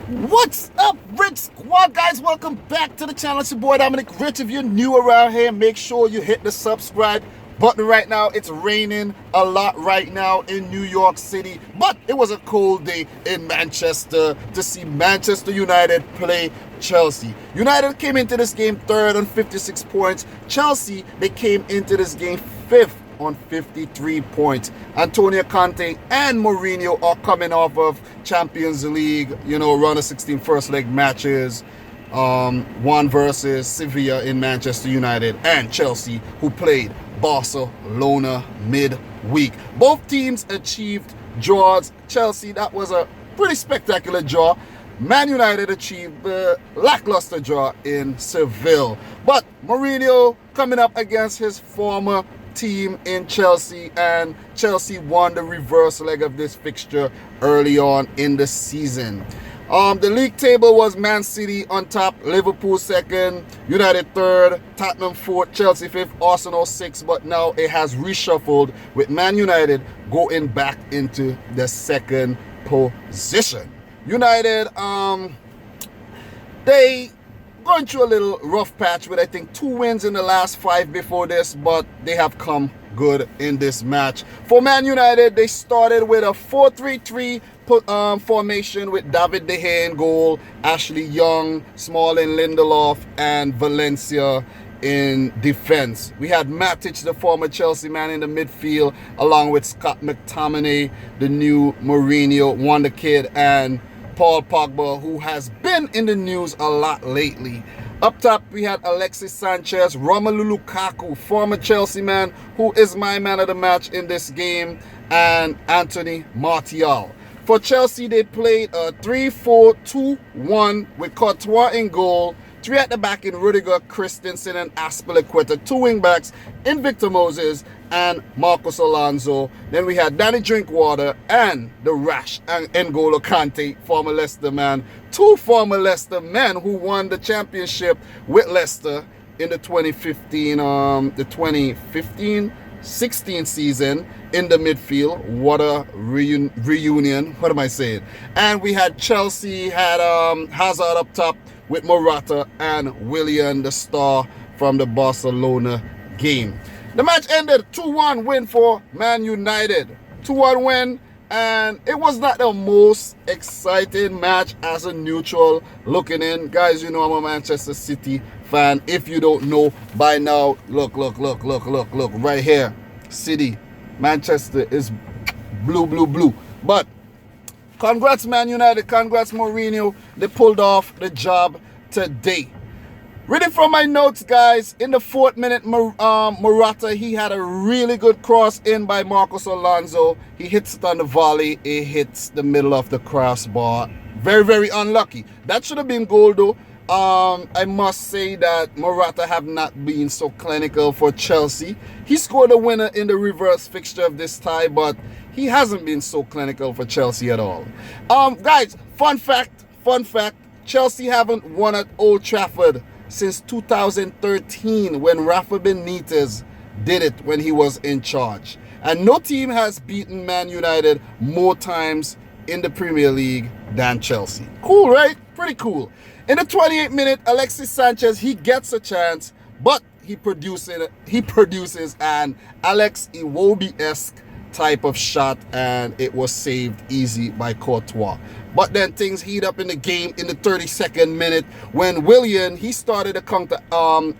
What's up, Rich Squad, guys? Welcome back to the channel. It's your boy Dominic Rich. If you're new around here, make sure you hit the subscribe button right now. It's raining a lot right now in New York City, but it was a cold day in Manchester to see Manchester United play Chelsea. United came into this game third on 56 points. Chelsea, they came into this game fifth on 53 points. Antonio Conte and Mourinho are coming off of Champions League, round of 16 first leg matches. One versus Sevilla in Manchester United and Chelsea, who played Barcelona midweek. Both teams achieved draws. Chelsea, that was a pretty spectacular draw. Man United achieved the lackluster draw in Seville. But Mourinho coming up against his former team in Chelsea, and Chelsea won the reverse leg of this fixture early on in the season. The league table was Man City on top, Liverpool second, United third, Tottenham fourth, Chelsea fifth, Arsenal sixth, but now it has reshuffled with Man United going back into the second position. United, they going through a little rough patch with, I think, 2 wins in the last 5 before this, but they have come good in this match. For Man United, they started with a 4-3-3 formation with David De Gea in goal, Ashley Young, Smalling, Lindelof, and Valencia in defense. We had Matic, the former Chelsea man, in the midfield, along with Scott McTominay, the new Mourinho wonder kid, and Paul Pogba, who has been in the news a lot lately. Up top, we had Alexis Sanchez, Romelu Lukaku, former Chelsea man, who is my man of the match in this game, and Anthony Martial. For Chelsea, they played a 3-4-2-1 with Courtois in goal, 3 at the back in Rudiger, Christensen, and Aspilicueta, 2 wing backs in Victor Moses and Marcos Alonso. Then we had Danny Drinkwater and the rash and N'Golo Kante, former Leicester man. 2 former Leicester men who won the championship with Leicester in the 2015-16 season in the midfield. What a reunion. What am I saying? And we had Chelsea, had Hazard up top with Morata and Willian, the star from the Barcelona game. The match ended 2-1 win for Man United. 2-1 win, and it was not the most exciting match as a neutral looking in. Guys, you know I'm a Manchester City fan. If you don't know by now, look right here. City, Manchester is blue. But congrats Man United, congrats Mourinho. They pulled off the job today. Reading from my notes, guys, in the 4th minute, Morata, he had a really good cross in by Marcos Alonso. He hits it on the volley. It hits the middle of the crossbar. Very unlucky. That should have been goal, though. I must say that Morata have not been so clinical for Chelsea. He scored a winner in the reverse fixture of this tie, but he hasn't been so clinical for Chelsea at all. Guys, fun fact, Chelsea haven't won at Old Trafford since 2013 when Rafa Benitez did it when he was in charge. And no team has beaten Man United more times in the Premier League than Chelsea. Cool, right? Pretty cool. In the 28th minute, Alexis Sanchez, he gets a chance, but he produces an Alex Iwobi-esque type of shot, and it was saved easy by Courtois. But then things heat up in the game in the 32nd minute when Willian, he started a counter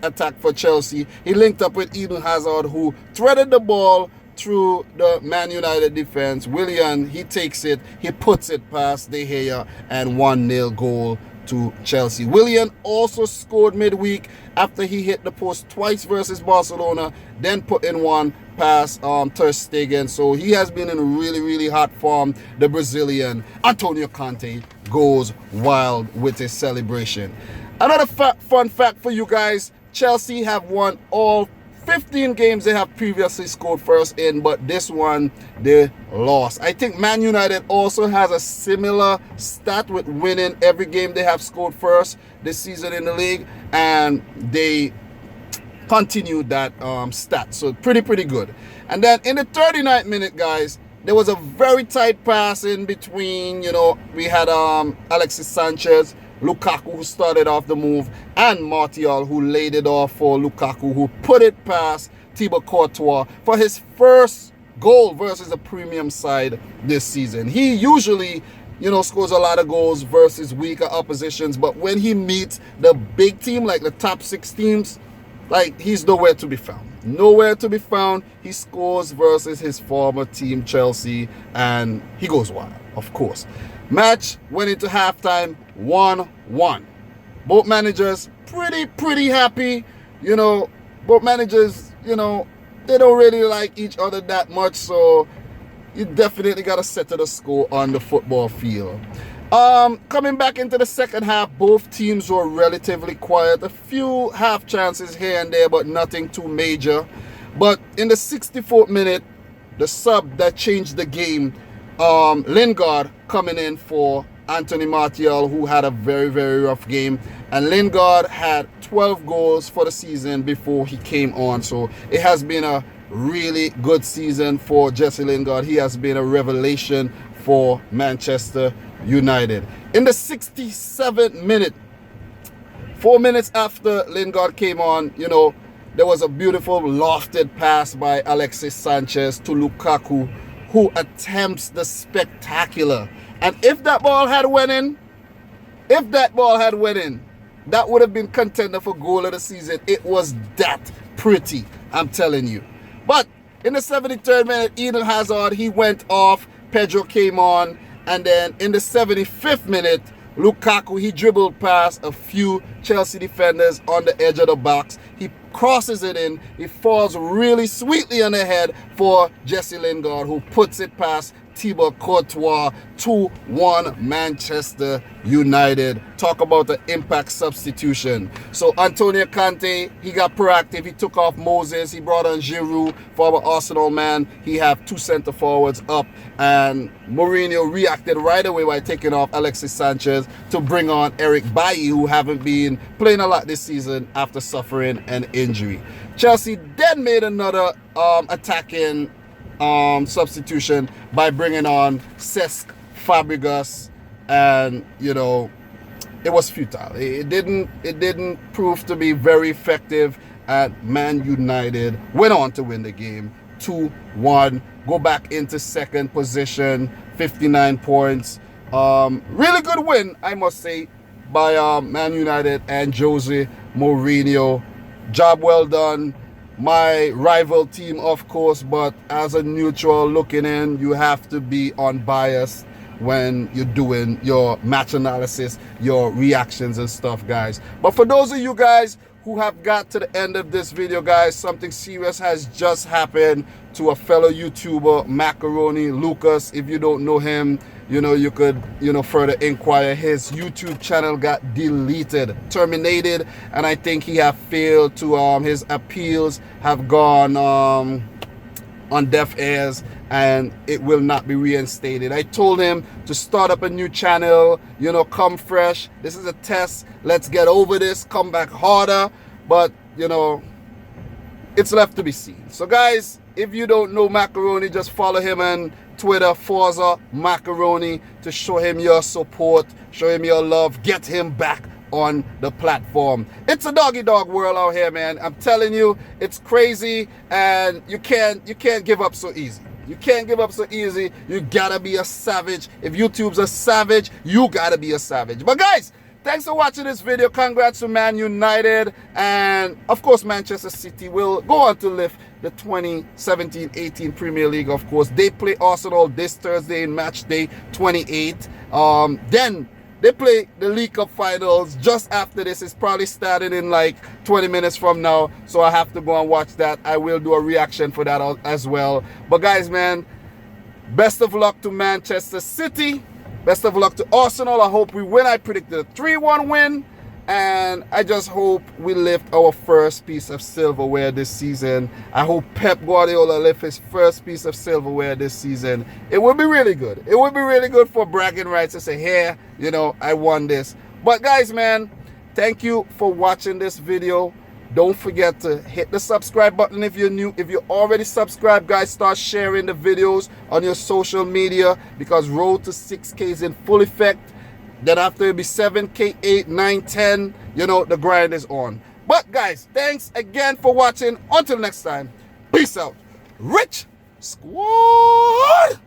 attack for Chelsea. He linked up with Eden Hazard, who threaded the ball through the Man United defense. Willian, he takes it, he puts it past De Gea, and 1-0 goal to Chelsea. Willian also scored midweek after he hit the post twice versus Barcelona, then put in one past Ter Stegen. So he has been in really hot form. The Brazilian Antonio Conte goes wild with his celebration. Another fun fact for you guys, Chelsea have won all 15 games they have previously scored first in, but this one they lost. I think Man United also has a similar stat with winning every game they have scored first this season in the league, and they continued that stat. So pretty good. And then in the 39th minute, guys, there was a very tight pass in between. You know, we had Alexis Sanchez, Lukaku, who started off the move, and Martial, who laid it off for Lukaku, who put it past Thibaut Courtois for his first goal versus a premium side this season. He usually, you know, scores a lot of goals versus weaker oppositions, but when he meets the big team, like the top 6 teams, like, he's nowhere to be found. Nowhere to be found. He scores versus his former team, Chelsea, and he goes wild, of course. Match went into halftime 1-1. Both managers pretty happy. You know, both managers, you know, they don't really like each other that much, so you definitely got to settle the score on the football field. Coming back into the second half, both teams were relatively quiet. A few half chances here and there, but nothing too major. But in the 64th minute, the sub that changed the game, Lingard coming in for Anthony Martial, who had a very rough game. And Lingard had 12 goals for the season before he came on. So it has been a really good season for Jesse Lingard. He has been a revelation for Manchester United. In the 67th minute, 4 minutes after Lingard came on, you know, there was a beautiful lofted pass by Alexis Sanchez to Lukaku, who attempts the spectacular. And if that ball had went in, that would have been contender for goal of the season. It was that pretty, I'm telling you. But in the 73rd minute, Eden Hazard, he went off. Pedro came on. And then in the 75th minute, Lukaku, he dribbled past a few Chelsea defenders on the edge of the box. He crosses it in. He falls really sweetly on the head for Jesse Lingard, who puts it past Thibaut Courtois. 2-1 Manchester United. Talk about the impact substitution. So Antonio Conte, he got proactive. He took off Moses. He brought on Giroud, former Arsenal man. He have 2 center forwards up. And Mourinho reacted right away by taking off Alexis Sanchez to bring on Eric Bailly, who haven't been playing a lot this season after suffering an injury. Chelsea then made another attacking substitution by bringing on Cesc Fabregas, and you know, it was futile. It didn't prove to be very effective, and Man United went on to win the game 2-1, go back into second position, 59 points. Really good win, I must say, by Man United and Jose Mourinho. Job well done. My rival team, of course, but as a neutral looking in, you have to be unbiased when you're doing your match analysis, your reactions and stuff, guys. But for those of you guys who have got to the end of this video, guys, something serious has just happened to a fellow YouTuber, Macaroni Lucas. If you don't know him, you know, you could, you know, further inquire. His YouTube channel got deleted, terminated, and I think he have failed to, his appeals have gone on deaf ears, and it will not be reinstated. I told him to start up a new channel, you know, come fresh. This is a test. Let's get over this, come back harder. But, you know, it's left to be seen. So, guys, if you don't know Macaroni, just follow him on Twitter, ForzaMacaroni, to show him your support, show him your love, get him back on the platform. It's a doggy dog world out here, man. I'm telling you, it's crazy, and you can't give up so easy. You can't give up so easy. You gotta be a savage. If YouTube's a savage, you gotta be a savage. But guys, thanks for watching this video. Congrats to Man United, and of course Manchester City will go on to lift the 2017-18 Premier League. Of course, they play Arsenal this Thursday in match day 28. Then they play the League Cup finals just after this. It's probably starting in like 20 minutes from now, so I have to go and watch that. I will do a reaction for that as well. But guys, man, best of luck to Manchester City. Best of luck to Arsenal. I hope we win. I predicted a 3-1 win. And I just hope we lift our first piece of silverware this season. I hope Pep Guardiola lift his first piece of silverware this season. It would be really good. It would be really good for bragging rights to say, here, you know, I won this. But guys, man, thank you for watching this video. Don't forget to hit the subscribe button if you're new. If you're already subscribed, guys, start sharing the videos on your social media, because road to 6K is in full effect. Then after it'll be 7K, 8, 9, 10. You know, the grind is on. But guys, thanks again for watching. Until next time, peace out. Rich Squad!